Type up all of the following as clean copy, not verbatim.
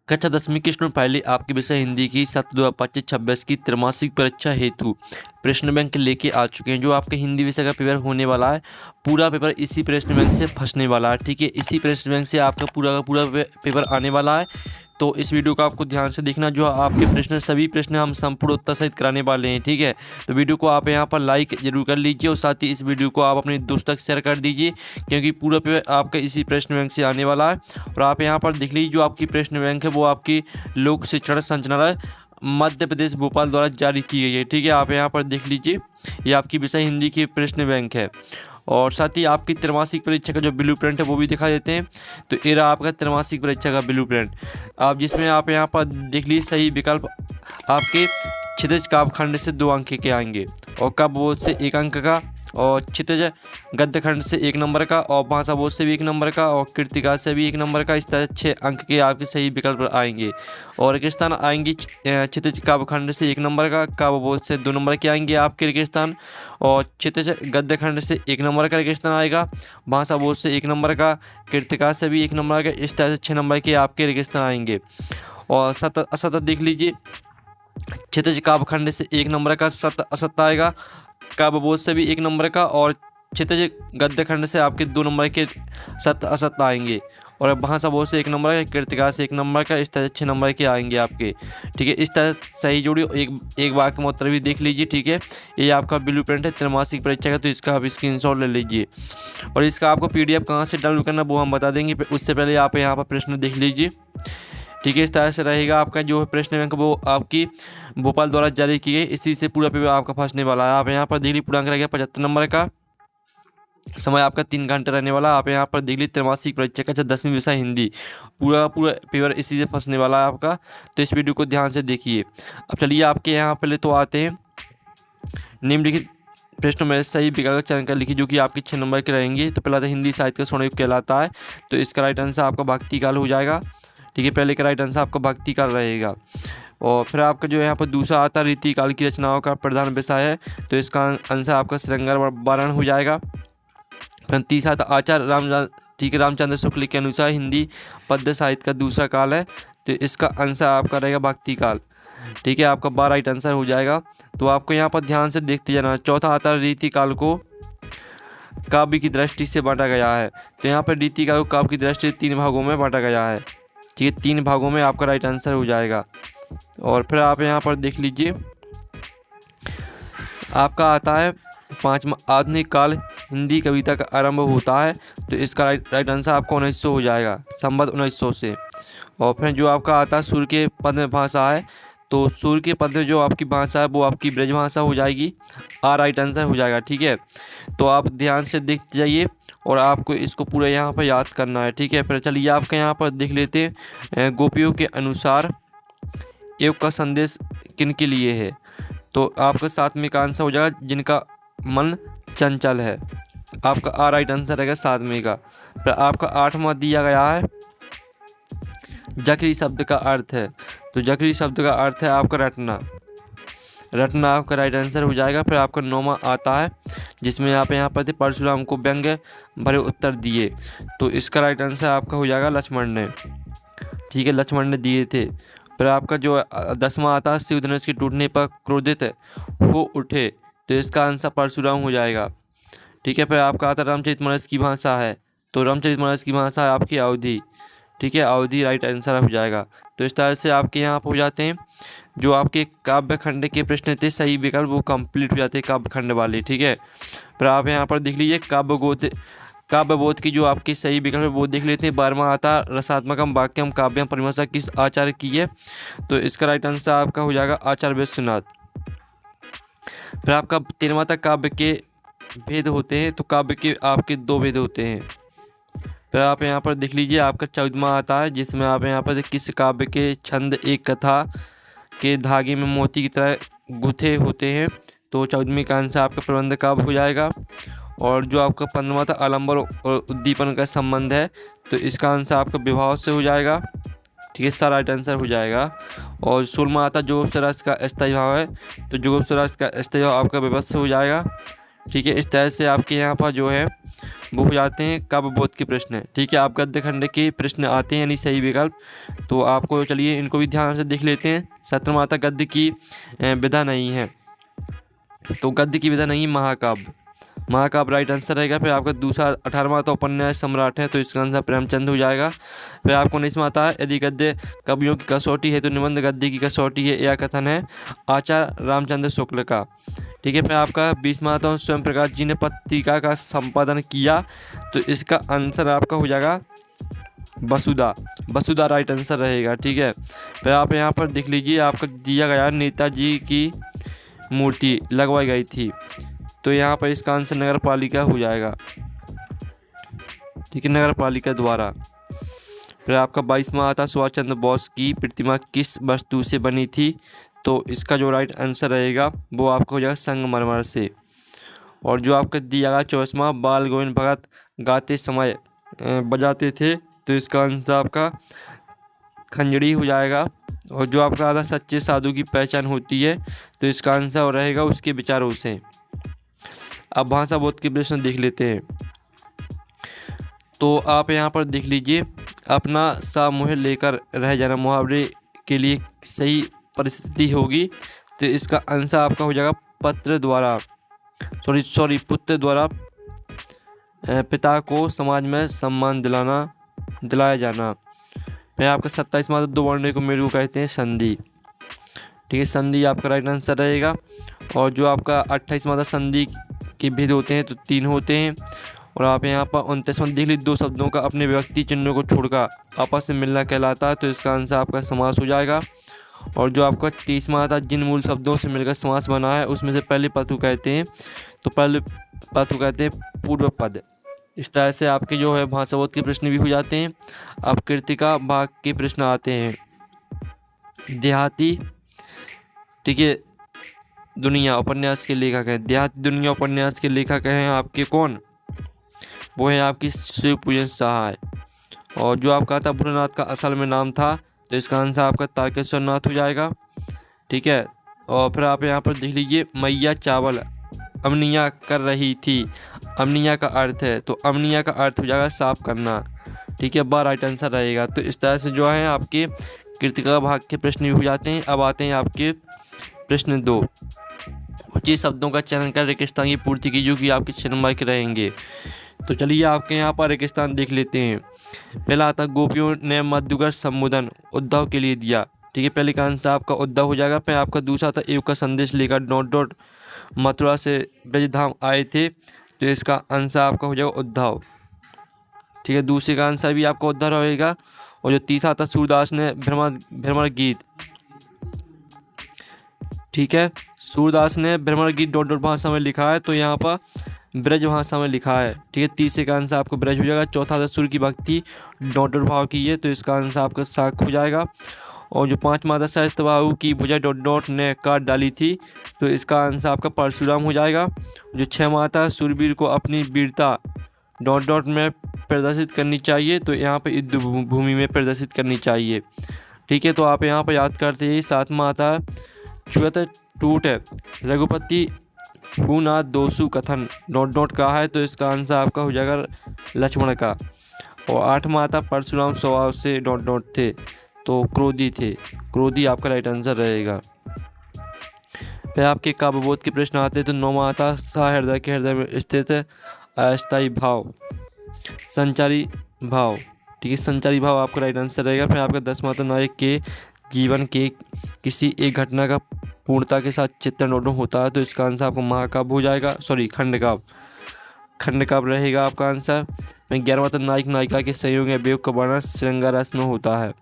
कक्षा 10वीं की स्टूडेंट फाइलें आपके विषय हिंदी की 7/2/25-26 की त्रैमासिक परीक्षा हेतु प्रश्न बैंक लेके आ चुके हैं। जो आपके हिंदी विषय का पेपर होने वाला है, पूरा पेपर इसी प्रश्न बैंक से फंसने वाला है। ठीक है, इसी प्रश्न बैंक से आपका पूरा का पूरा पेपर आने वाला है। तो इस वीडियो को आपको ध्यान से देखना। जो आपके प्रश्न, सभी प्रश्न हम संपूर्ण उत्तर सहित कराने वाले हैं। ठीक है, तो वीडियो को आप यहाँ पर लाइक जरूर कर लीजिए और साथ ही इस वीडियो को आप अपने दोस्तों तक शेयर कर दीजिए, क्योंकि पूरा पेपर आपका इसी प्रश्न बैंक से आने वाला है। और आप यहाँ पर देख लीजिए, जो आपकी प्रश्न बैंक है वो आपकी लोक शिक्षण संचालनालय मध्य प्रदेश भोपाल द्वारा जारी की गई है। ठीक है, आप यहाँ पर देख लीजिए, ये आपकी विषय हिंदी की प्रश्न बैंक है। और साथ ही आपकी त्रैमासिक परीक्षा का जो ब्लू प्रिंट है वो भी दिखा देते हैं। तो ये रहा आपका त्रैमासिक परीक्षा का ब्लू प्रिंट, आप जिसमें आप यहाँ पर देख लीजिए सही विकल्प आपके क्षितिज काव्यखंड से 2 अंक के आएंगे, और काव्यबोध से 1 अंक का, और क्षितिज गद्य खंड से 1 नंबर का, और भाषा बोध से भी 1 नंबर का, और कृतिका से भी 1 नंबर का। इस तरह 6 अंक के आपके सही विकल्प आएंगे। और रेगिस्तान आएंगे क्षितिज काव्यखंड से 1 नंबर का, काव्यबोध से 2 नंबर के आएंगे आपके रेगिस्तान, और क्षितिज गद्य खंड से 1 नंबर का रेगिस्तान आएगा, भाषा बोध से 1 नंबर का, कृतिका से भी 1 नंबर का। इस तरह से 6 नंबर के आपके रेगिस्तान आएंगे। और असत देख लीजिए, क्षितिज काव्यखंड से 1 नंबर का असत आएगा, काव्यबोध से भी 1 नंबर का, और क्षितिज गद्य खंड से आपके 2 नंबर के असत आएंगे, और भाषा बोध से 1 नंबर का, कृतिका से 1 नंबर का। इस तरह 6 नंबर के आएंगे आपके। ठीक है, इस तरह सही जोड़ी एक वाक्य में उत्तर भी देख लीजिए। ठीक है, ये आपका ब्लू प्रिंट है त्रैमासिक परीक्षा का, तो इसका आप स्क्रीनशॉट ले लीजिए। और इसका आपको PDF कहाँ से डाउनलोड करना वो हम बता देंगे, उससे पहले आप यहाँ पर प्रश्न देख लीजिए। ठीक है, इस तरह से रहेगा आपका जो प्रश्न बैंक वो आपकी भोपाल द्वारा जारी की गई, इसी से पूरा पेपर आपका फंसने वाला है। आप यहाँ पर दिल्ली पूर्णांक रहेगा 75 नंबर का, समय आपका 3 घंटे रहने वाला। आप यहाँ पर देख लीजिए त्रैमासिक परीक्षा का 10वीं विषय हिंदी, पूरा पेपर इसी से फंसने वाला है आपका। तो इस वीडियो को ध्यान से देखिए। अब चलिए आपके यहाँ पहले तो आते हैं निम्नलिखित प्रश्नों में सही विकल्प का चयन कर लिखिए, जो कि आपके 6 नंबर के रहेंगे। तो पहला था हिंदी साहित्य का स्वर्णयुग कहलाता है, तो इसका राइट आंसर आपका भक्ति काल हो जाएगा। ठीक है, पहले का राइट आंसर आपका भक्ति काल रहेगा। और फिर आपका जो यहाँ पर दूसरा आता है रीति काल की रचनाओं का प्रधान विषय है, तो इसका आंसर आपका श्रृंगार वारण हो जाएगा। फिर तीसरा आता आचार्य रामचंद्र शुक्ल के अनुसार हिंदी पद्य साहित्य का दूसरा काल है, तो इसका आंसर आपका रहेगा भक्ति काल। ठीक है, आपका 12 राइट आंसर हो जाएगा। तो आपको यहाँ पर ध्यान से देखते जाना। चौथा आता है रीति काल को काव्य की दृष्टि से बांटा गया है, तो यहाँ पर रीति काल को काव्य की दृष्टि से 3 भागों में बांटा गया है। ठीक है, 3 भागों में आपका राइट आंसर हो जाएगा। और फिर आप यहाँ पर देख लीजिए, आपका आता है 5वां आधुनिक काल हिंदी कविता का आरंभ होता है, तो इसका राइट आंसर आपका 1900 हो जाएगा, संवत 1900 से। और फिर जो आपका आता है सूर्य के पद में भाषा है, तो सूर्य के पद में जो आपकी भाषा है वो आपकी ब्रज भाषा हो जाएगी, राइट आंसर हो जाएगा। ठीक है, तो आप ध्यान से देखते जाइए और आपको इसको पूरा यहाँ पर याद करना है। ठीक है, फिर चलिए आपके यहाँ पर देख लेते हैं गोपियों के अनुसार योग का संदेश किन के लिए है, तो आपका 7वें का आंसर हो जाएगा जिनका मन चंचल है, आपका राइट आंसर रहेगा 7वें का। फिर आपका 8वां दिया गया है जकरी शब्द का अर्थ है, तो जकरी शब्द का अर्थ है आपका रटना, रटना आपका राइट आंसर हो जाएगा। फिर आपका 9वां आता है जिसमें आप यहाँ पर थे परशुराम को व्यंग्य भरे उत्तर दिए, तो इसका राइट आंसर आपका हो जाएगा लक्ष्मण ने। ठीक है, लक्ष्मण ने दिए थे। फिर आपका जो 10वां आता है शिव धनुष के टूटने पर क्रोधित हो उठे, तो इसका आंसर परशुराम हो जाएगा। ठीक है, फिर आपका आता रामचरितमानस की भाषा है, तो रामचरितमानस की भाषा है आपकी अवधी। ठीक है, अवधी राइट आंसर हो जाएगा। तो इस तरह से आपके यहाँ पर हो जाते हैं जो आपके काव्य खंड के प्रश्न थे, सही विकल्प वो कंप्लीट हो जाते हैं काव्य खंड वाले। ठीक है, फिर आप यहाँ पर देख लीजिए काव्यबोध की जो आपकी सही विकल्प है वो देख लेते हैं। 12वां आता रसात्मकम वाक्यम काव्यम परिभाषा किस आचार्य की है, तो इसका राइट आंसर आपका हो जाएगा आचार्य विश्वनाथ। फिर आपका 13वां तक काव्य के भेद होते हैं, तो काव्य के आपके 2 भेद होते हैं। फिर आप यहाँ पर देख लीजिए आपका 14वां आता है जिसमें आप यहाँ पर किस काव्य के छंद एक कथा के धागे में मोती की तरह गुथे होते हैं, तो 14वीं का आंसर आपका प्रबंध काव्य हो जाएगा। और जो आपका 15वां था आलम्बन और उद्दीपन का संबंध है, तो इसका आंसर आपका विभाव से हो जाएगा। ठीक है, सारा राइट आंसर हो जाएगा। और 16वां आता जुगोप्स राष्ट्र का अस्थायी भाव है, तो जुगोप्स राष्ट्र का अस्थायी भाव आपका विभक्त से हो जाएगा। ठीक है, इस तरह से आपके यहाँ पर जो है वो हो जाते हैं काव्यबोध के प्रश्न। ठीक है, आप गद्य खंड के प्रश्न आते हैं यानी सही विकल्प, तो आपको चलिए इनको भी ध्यान से देख लेते हैं। सत्रमाता गद्य की विधा नहीं है, तो गद्य की विधा नहीं महाकाव्य, महाकाव्य राइट आंसर रहेगा। फिर आपका दूसरा 18वां तो उपन्यास सम्राट है, तो इसका आंसर प्रेमचंद हो जाएगा। फिर आपको 19वां आता है यदि गद्य कवियों की कसौटी है तो निबंध गद्य की कसौटी है, यह कथन है आचार्य रामचंद्र शुक्ल का। ठीक है, फिर आपका 20वां आता है स्वयं प्रकाश जी ने पत्रिका का संपादन किया, तो इसका आंसर आपका हो जाएगा वसुधा, वसुधा राइट आंसर रहेगा। ठीक है, फिर आप यहाँ पर देख लीजिए आपका दिया गया नेताजी की मूर्ति लगवाई गई थी, तो यहाँ पर इसका आंसर नगर पालिका हो जाएगा। ठीक है, नगर पालिका द्वारा। फिर आपका 22वां आता सुभाष चंद्र बोस की प्रतिमा किस वस्तु से बनी थी, तो इसका जो राइट आंसर रहेगा वो आपका हो जाएगा संगमरमर से। और जो आपका दिया गया 24वां बाल गोविंद भगत गाते समय बजाते थे, तो इसका आंसर आपका खंजड़ी हो जाएगा। और जो आपका आधा सच्चे साधु की पहचान होती है, तो इसका आंसर रहेगा उसके विचारों से। अब भाषा बोध के प्रश्न देख लेते हैं, तो आप यहाँ पर देख लीजिए अपना सा मुँह लेकर रह जाना मुहावरे के लिए सही परिस्थिति होगी, तो इसका आंसर आपका हो जाएगा पुत्र द्वारा पिता को समाज में सम्मान दिलाया जाना। फिर आपका 27वां दो वर्णों को मेरू कहते हैं संधि। ठीक है, संधि आपका राइट आंसर रहेगा। और जो आपका 28वां संधि के भेद होते हैं तो 3 होते हैं। और आप यहाँ पर 29वां देख लीजिए 2 शब्दों का अपने व्यक्ति चिन्हों को छोड़कर आपस में मिलना कहलाता है, तो इसका आंसर आपका समास हो जाएगा। और जो आपका 30वां आता जिन मूल शब्दों से मिलकर समास बना है उसमें से पहले पद को कहते हैं, तो पहले पद को कहते हैं पूर्व पद। इस तरह से आपके जो है भाषा बोध के प्रश्न भी हो जाते हैं। अब कृतिका भाग के प्रश्न आते हैं। देहाती ठीक है दुनिया उपन्यास के लेखक हैं, देहाती दुनिया उपन्यास के लेखक हैं आपके कौन, वो है आपकी शिवपूजन सहाय। और जो आपका था भोलेनाथ का असल में नाम था, तो इसका आंसर आपका तारकेश्वर नाथ हो जाएगा। ठीक है, और फिर आप यहाँ पर देख लीजिए मैया चावल अमनिया कर रही थी, अमनिया का अर्थ है, तो अमनिया का अर्थ हो जाएगा साफ करना। ठीक है, बार राइट आंसर रहेगा। तो इस तरह से जो है आपके कृतिका भाग के प्रश्न भी हो जाते हैं। अब आते हैं आपके प्रश्न 2। उचित शब्दों का चयन कर रेगिस्तान की पूर्ति कीजिए कि आपके श्रमक रहेंगे। तो चलिए आपके यहाँ पर रेगिस्तान देख लेते हैं। पहला आता गोपियों ने मधुकर संबोधन उद्धव के लिए दिया। ठीक है, पहले का आंसर आपका उद्धव हो जाएगा। फिर आपका दूसरा था एवं का संदेश लेकर ... मथुरा से ब्रजधाम आए थे, तो इसका आंसर आपका हो जाएगा उद्धव। ठीक है, दूसरे का आंसर भी आपका उद्धव रहेगा। और जो तीसरा था सूरदास ने भ्रमर गीत। ठीक है, सूरदास ने भ्रमर गीत ... भाषा में लिखा है, तो यहाँ पर ब्रज भाषा में लिखा है। ठीक है, तीसरे का आंसर आपको ब्रज हो जाएगा। चौथा था सूर्य की भक्ति ... भाव की है, तो इसका आंसर आपका शाक हो जाएगा। और जो 5वां था सहस्त्रबाहु की भुजा ... ने काट डाली थी, तो इसका आंसर आपका परशुराम हो जाएगा। जो 6वां था सूरवीर को अपनी वीरता ... में प्रदर्शित करनी चाहिए, तो यहाँ पर युद्ध भूमि में प्रदर्शित करनी चाहिए। ठीक है, तो आप यहाँ पर याद करते हैं। 7वां आता है छुअत टूट रघुपति भूनाथ दोषु कथन ... का है, तो इसका आंसर आपका हो जाएगा लक्ष्मण का। और 8वां आता परशुराम स्वभाव से ... थे, तो क्रोधी थे, क्रोधी आपका राइट आंसर रहेगा। फिर आपके काव्यबोध के प्रश्न आते हैं। तो 9वां आता सहृदय के हृदय में स्थित अस्थायी भाव संचारी भाव। ठीक है, संचारी भाव आपका राइट आंसर रहेगा। फिर आपका 10वां आता नायक के जीवन के किसी एक घटना का पूर्णता के साथ चित्रण होता है, तो इसका आंसर आपको महाकाव्य हो जाएगा, खंडकाव्य रहेगा आपका आंसर। 11वां तक नायक नायिका के संयोग या वियोग का वर्णन श्रृंगार रस में होता है।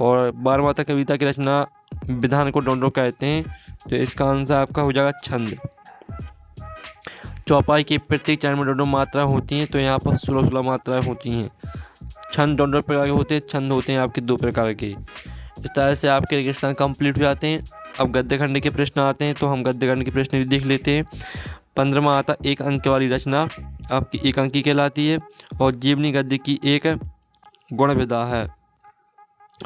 और 12वां तक कविता की रचना विधान को डोंडो कहते हैं, तो इसका आंसर आपका हो जाएगा छंद। चौपाई के प्रत्येक चरण में डोंडो मात्रा होती हैं, तो यहाँ पर 16 मात्राएं होती हैं। छंद डोंडो प्रकार के होते हैं, छंद होते हैं आपके 2 प्रकार के। इस तरह से आपके रेगिस्तान कंप्लीट हो जाते हैं। अब गद्य खंड के प्रश्न आते हैं, तो हम गद्य खंड के प्रश्न भी देख लेते हैं। 15वां आता 1 अंक वाली रचना आपकी 1 अंकी कहलाती है, और जीवनी गद्य की एक गुण विधा है।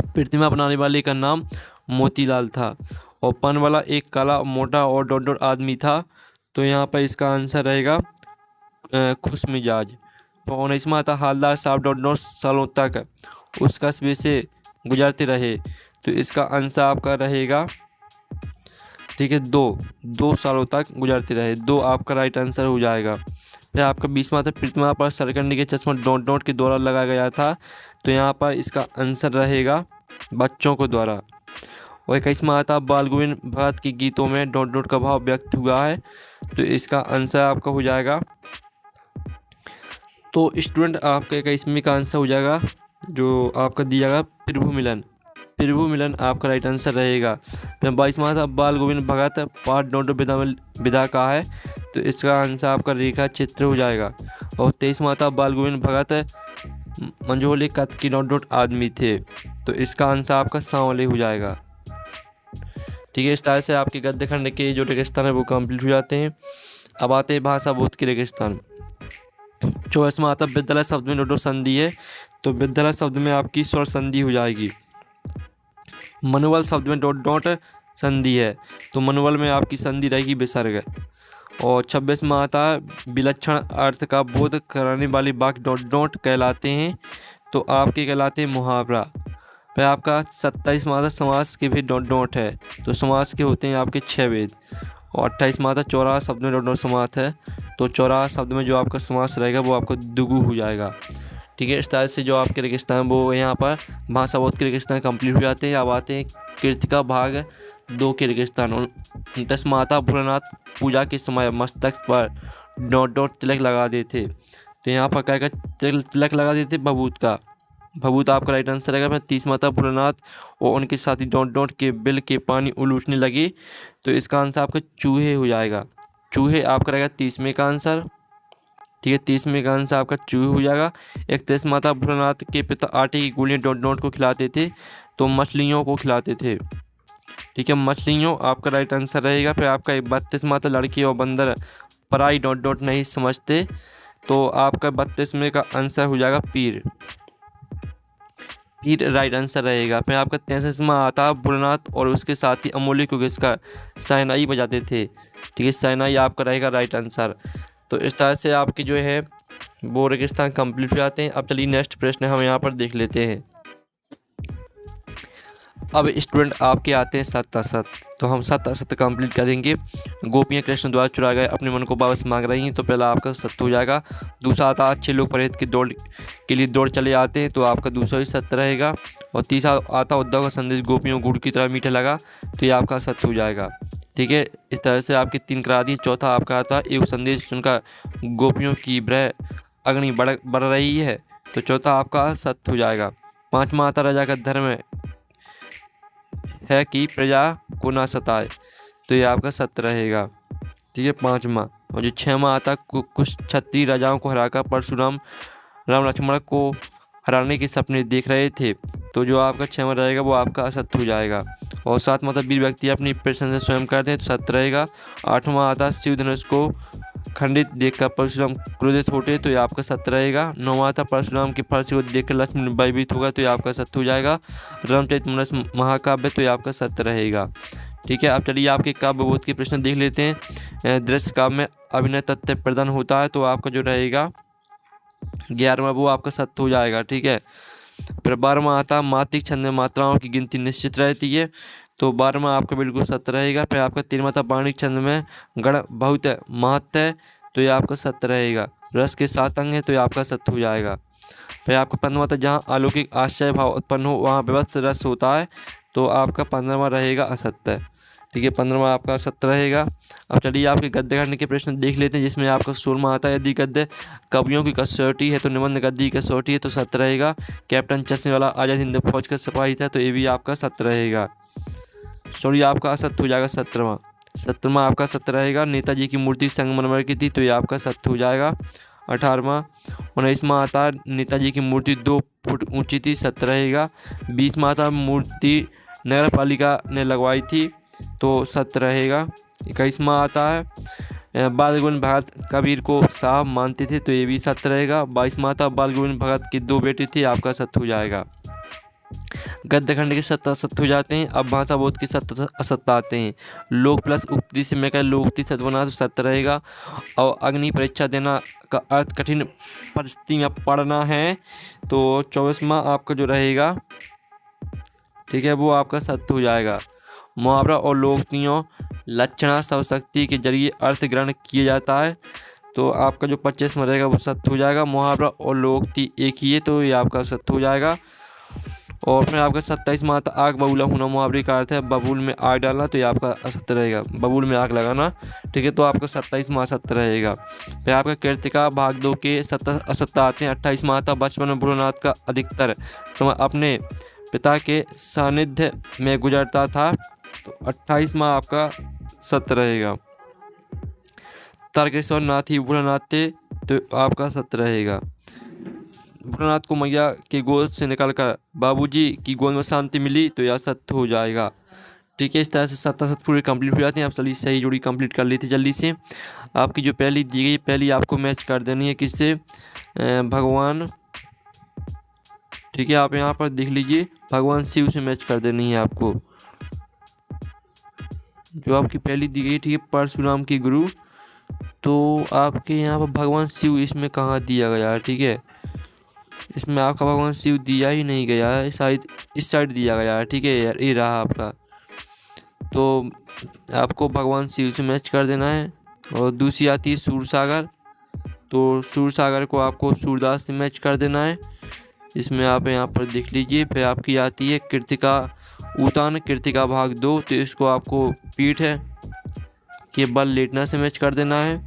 प्रतिमा बनाने वाले का नाम मोतीलाल था, और पन वाला एक काला मोटा और डॉट आदमी था, तो यहाँ पर इसका आंसर रहेगा खुश मिजाज। तो 19वां आता हालदार साहब डॉट डॉट सालों तक उस कस्बे से गुजरते रहे। तो इसका आंसर आपका रहेगा, ठीक है, 2 सालों तक गुजरते रहे। 2 आपका राइट आंसर हो जाएगा। फिर आपका 20वां था प्रतिमा पर सरकंडी के चश्मा डॉट डॉट के द्वारा लगाया गया था। तो यहाँ पर इसका आंसर रहेगा बच्चों को द्वारा। और 21वां आता बाल गोविंद भगत के गीतों में डॉट डॉट का भाव व्यक्त हुआ है। तो इसका आंसर आपका हो जाएगा, तो स्टूडेंट आपका 21वें का आंसर हो जाएगा जो आपका दिया जाएगा प्रभु मिलन। प्रभु मिलन आपका राइट आंसर रहेगा। फिर 22वां था बाल गोविंद भगत पाठ डॉट विधा का है। तो इसका आंसर आपका रेखा चित्र हो जाएगा। और 23वां था बाल गोविंद भगत मंझोले कद की डॉट डॉट आदमी थे। तो इसका आंसर आपका सांवले हो जाएगा। ठीक है, इस तरह से आपके गद्य खंड के जो रेगिस्तान है वो कंप्लीट हो जाते हैं। अब आते हैं भाषा बोध के रेगिस्तान। 24वां आता विद्यालय शब्द में डॉट डॉट संधि है। तो विद्यालय शब्द में आपकी स्वर संधि हो जाएगी। मनोबल शब्द में डॉट डॉट संधि है। तो मनोबल में आपकी संधि रहेगी विसर्ग। और 26वां आता विलक्षण अर्थ का बोध कराने वाली वाक्य डॉट डॉट कहलाते हैं। तो आपके कहलाते हैं मुहावरा। फिर आपका 27वां आता समास के भी डॉट डॉट है। तो समास के होते हैं आपके 6 वेद। और 28वां आता चौराहा शब्द में डॉट डॉट समास है। तो चौराहा शब्द में जो आपका समास रहेगा वो आपका दुगु हो जाएगा। ठीक है, इस तरह से जो आपके रेगिस्तान वो यहाँ पर भाषा बोध के रेगिस्तान कंप्लीट हो जाते हैं। अब आते हैं कृतिका भाग 2 के रेगिस्तान। 29वां आता भोलेनाथ पूजा के समय मस्तक पर डॉट डॉट तिलक लगा देते। तो यहाँ पर क्या तिलक लगा देते भभूत का। भभूत आपका राइट आंसर रहेगा। फिर 30वां था भोलेनाथ और उनके साथी डॉट डॉट के बिल के पानी उलूटने लगे। तो इसका आंसर आपका चूहे हो जाएगा। चूहे आपका रहेगा 30वें का आंसर। ठीक है, 30वें का आंसर आपका चूहे हो जाएगा। 31वां था भोलेनाथ के पिता आटे की गोलियां डॉट डॉट को खिलाते थे। तो मछलियों को खिलाते थे। ठीक है, मछलियों आपका राइट आंसर रहेगा। फिर आपका 32वां था लड़की और बंदर पराई डॉट डॉट नहीं समझते। तो आपका 32वें का आंसर हो जाएगा पीर। पीर राइट आंसर रहेगा। फिर आपका 33वां आता भोलेनाथ और उसके साथी अमूल्य को घिसकर शहनाई बजाते थे। ठीक है, शहनाई आपका रहेगा राइट आंसर। तो इस तरह से आपके जो है वो रेगिस्तान कंप्लीट हो जाते हैं। अब चलिए नेक्स्ट प्रश्न हम यहाँ पर देख लेते हैं। अब स्टूडेंट आपके आते हैं सत्य असत। तो हम सत्य असत कंप्लीट करेंगे। गोपियाँ कृष्ण द्वारा चुरा गए अपने मन को वापस मांग रही हैं। तो पहला आपका सत्य हो जाएगा। दूसरा आता अच्छे लोग परहेज की दौड़ के लिए दौड़ चले आते हैं। तो आपका दूसरा ही सत्य रहेगा। और तीसरा आता उद्धव का संदेश गोपियों गुड़ की तरह मीठा लगा। तो ये आपका सत्य हो जाएगा। ठीक है, इस तरह से आपके 3 करा दिए। चौथा आपका आता एक संदेश सुनकर गोपियों की ब्रह अग्नि बढ़ रही है। तो चौथा आपका सत्य हो जाएगा। 5वां आता राजा का धर्म है कि प्रजा को ना सताए। तो ये आपका सत्य रहेगा। ठीक है, 5वां। और जो 6वां आता कुछ क्षत्रिय राजाओं को हराकर परशुराम राम लक्ष्मण को हराने के सपने देख रहे थे। तो जो आपका 6वां रहेगा वो आपका असत्य हो जाएगा। और 7वां आता वीर व्यक्ति अपनी प्रशंसा स्वयं करते हैं। तो सत्य रहेगा। 8वां आता शिव धनुष को खंडित देखकर परशुराम क्रोधित होते। तो ये आपका सत्य रहेगा। 9वां आता परशुराम की फर्श को देखकर लक्ष्मण भयभीत होगा। तो ये आपका सत्य हो जाएगा। रामचरितमानस महाकाव्य। तो ये आपका सत्य रहेगा। ठीक है, अब चलिए आपके काव्य बोध के प्रश्न देख लेते हैं। दृश्य काव्य में अभिनय तथ्य प्रदान होता है। तो आपका जो रहेगा 11वां वो आपका सत्य हो जाएगा। ठीक है, फिर 12वां आता मात्रिक छंद में मात्राओं की गिनती निश्चित रहती है। तो 12वां आपका बिल्कुल सत्य रहेगा। फिर आपका 13वां था पाणिक छंद में गण बहुत महत्व है। तो ये आपका सत्य रहेगा। रस के 7 अंग है। तो ये आपका सत्य हो जाएगा। फिर आपका 15वां था जहाँ अलौकिक आश्चर्य भाव उत्पन्न हो वहाँ विवत्स रस होता है। तो आपका 15वां रहेगा असत्य। ठीक है, 15वां आपका सत्य रहेगा। अब चलिए आपके गद्य खंड के प्रश्न देख लेते हैं, जिसमें आपका 16वां आता है यदि गद्य कवियों की कसौटी है तो निबंध गद्य की कसौटी है। तो सत्य रहेगा। कैप्टन चश्मे वाला आजाद हिंद फौज का सिपाही था। तो ये भी आपका सत्य रहेगा। सॉरी, आपका असत्य हो जाएगा 17वां। 17वां आपका सत्य रहेगा। नेताजी की मूर्ति संगमरमर की थी। तो ये आपका सत्य हो जाएगा। 18वां। 19वां आता नेताजी की मूर्ति 2 फुट ऊंची थी। सत्य रहेगा। 20वां आता मूर्ति नगर पालिका ने लगवाई थी। तो सत्य रहेगा। 21वां आता है बाल गोविंद भगत कबीर को साहब मानते थे। तो ये भी सत्य रहेगा। 22वां आता बाल गोविंद भगत की 2 बेटी थी। आपका सत्य हो जाएगा। गद्य खंड के सत्ता असत्य हो जाते हैं। अब भाषा बोध के सत्ता असत्य आते हैं। लोक प्लस उक्ति से मिलकर लोकोक्ति सत्य बना तो सत्य रहेगा। और अग्नि परीक्षा देना का अर्थ कठिन परिस्थिति में पढ़ना है, तो 24वां आपका जो रहेगा, ठीक है, वो आपका सत्य हो जाएगा। मुहावरा और लोकोक्तियों लक्षणा शब्दशक्ति के जरिए अर्थ ग्रहण किया जाता है, तो आपका जो 25वां रहेगा वो सत्य हो जाएगा। मुहावरा और लोकोक्ति एक ही है, तो ये आपका सत्य हो जाएगा। और फिर आपका 27वां आता आग बबूला होना। मुहावरे का अर्थ है बबूल में आग डालना, तो ये आपका असत्य रहेगा, बबूल में आग लगाना, ठीक है, तो आपका 27वां असत्य रहेगा। फिर आपका कृतिका भाग 2 के असत्य आते हैं। 28वां आता बचपन में भोलानाथ का अधिकतर समय अपने पिता के सानिध्य में गुजरता था, तो 28वां आपका सत्य रहेगा। तारकेश्वर नाथ ही भोलानाथ थे, तो आपका सत्य रहेगा। भोलानाथ को मैया के गोद से निकलकर बाबूजी की गोद में शांति मिली, तो यह सत्य हो जाएगा। ठीक है, इस तरह से 7 सत्य पूरे कंप्लीट हो जाते हैं। आप सभी सही जोड़ी कंप्लीट कर लेते जल्दी से। आपकी जो पहली दी गई, पहली आपको मैच कर देनी है किससे, भगवान, ठीक है, आप यहाँ पर देख लीजिए, भगवान शिव से मैच कर देनी है आपको। जो आपकी पहली दी गई, ठीक है, परशुराम की गुरु, तो आपके यहाँ पर भगवान शिव इसमें कहाँ दिया गया है, ठीक है, इसमें आपका भगवान शिव दिया ही नहीं गया है, शायद इस साइड दिया गया है, ठीक है यार, ये रहा आपका। तो आपको भगवान शिव से मैच कर देना है। और दूसरी आती है सूरसागर, तो सूरसागर को आपको सूरदास से मैच कर देना है, इसमें आप यहाँ पर देख लीजिए। फिर आपकी आती है कृतिका उतान, कृतिका भाग 2, तो इसको आपको पीठ है के बल लेटना से मैच कर देना है।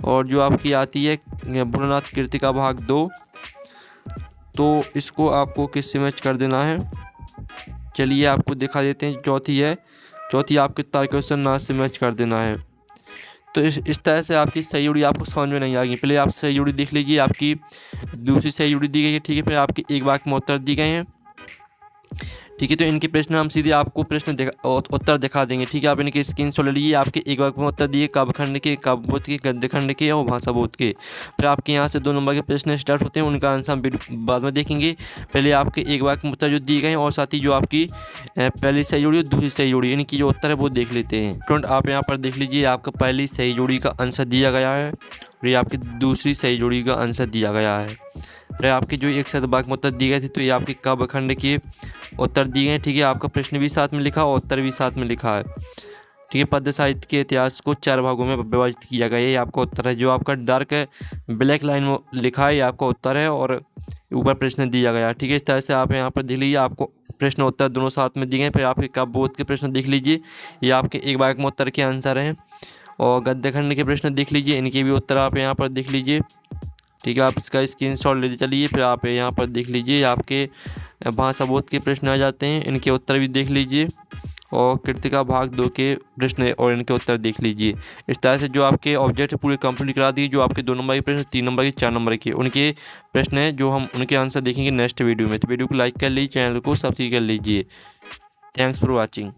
और जो आपकी आती है भोलानाथ कृतिका भाग 2, तो इसको आपको किससे मैच कर देना है, चलिए आपको दिखा देते हैं। चौथी है, चौथी आपके तारकेश्वर नाथ से मैच कर देना है। तो इस तरह से आपकी सही जोड़ी आपको समझ में नहीं आएगी। पहले आप सही जोड़ी देख लीजिए, आपकी दूसरी सही जोड़ी दी गई है, ठीक है, फिर आपके एक वाक्य में उत्तर दिए गए हैं, ठीक है, तो इनके प्रश्न हम सीधे आपको उत्तर दिखा देंगे, ठीक है, आप इनके स्क्रीनशॉट ले लीजिए। आपके एक वाक्य में उत्तर दिए काव्यखंड के, काव्यबोध के, गद्यखंड के और भाषाबोध के। फिर आपके यहाँ से 2 नंबर के प्रश्न स्टार्ट होते हैं, उनका आंसर हम बाद में देखेंगे। पहले आपके एक वाक्य में उत्तर जो दिए गए हैं और साथ ही जो आपकी पहली सही जोड़ी और दूसरी सही जोड़ी, इनकी जो उत्तर है वो देख लेते हैं। स्टूडेंट आप यहाँ पर देख लीजिए, आपका पहली सही जोड़ी का आंसर दिया गया है और ये आपकी दूसरी सही जोड़ी का आंसर दिया गया है। फिर आपके जो एक साथ वाक्य में उत्तर दिए गए थे, तो ये आपके काव्यखंड के उत्तर दिए गए, ठीक है, आपका प्रश्न भी साथ में लिखा और उत्तर भी साथ में लिखा है, ठीक है। पद्य साहित्य के इतिहास को 4 भागों में विभाजित किया गया है, ये आपका उत्तर है। जो आपका डार्क ब्लैक लाइन में लिखा है, ये आपका उत्तर है और ऊपर प्रश्न दिया गया है, ठीक है। इस तरह से आप यहाँ पर देख लीजिए, आपको प्रश्न उत्तर दोनों साथ में दिए गए। फिर आपके काव्यबोध के प्रश्न देख लीजिए, ये आपके एक वाक्य में उत्तर के आंसर हैं। और गद्यखंड के प्रश्न देख लीजिए, इनके भी उत्तर आप यहाँ पर देख लीजिए, ठीक है, आप इसका स्क्रीनशॉट ले चलिए। फिर आप यहाँ पर देख लीजिए, आपके भाषाबोध के प्रश्न आ जाते हैं, इनके उत्तर भी देख लीजिए। और कृतिका भाग 2 के प्रश्न और इनके उत्तर देख लीजिए। इस तरह से जो आपके ऑब्जेक्ट पूरे कंप्लीट करा दिए, जो आपके 2 नंबर के प्रश्न, 3 नंबर के, 4 नंबर के, उनके प्रश्न हैं, जो हम उनके आंसर देखेंगे नेक्स्ट वीडियो में। तो वीडियो को लाइक कर लीजिए, चैनल को सब्सक्राइब कर लीजिए। Thanks for watching.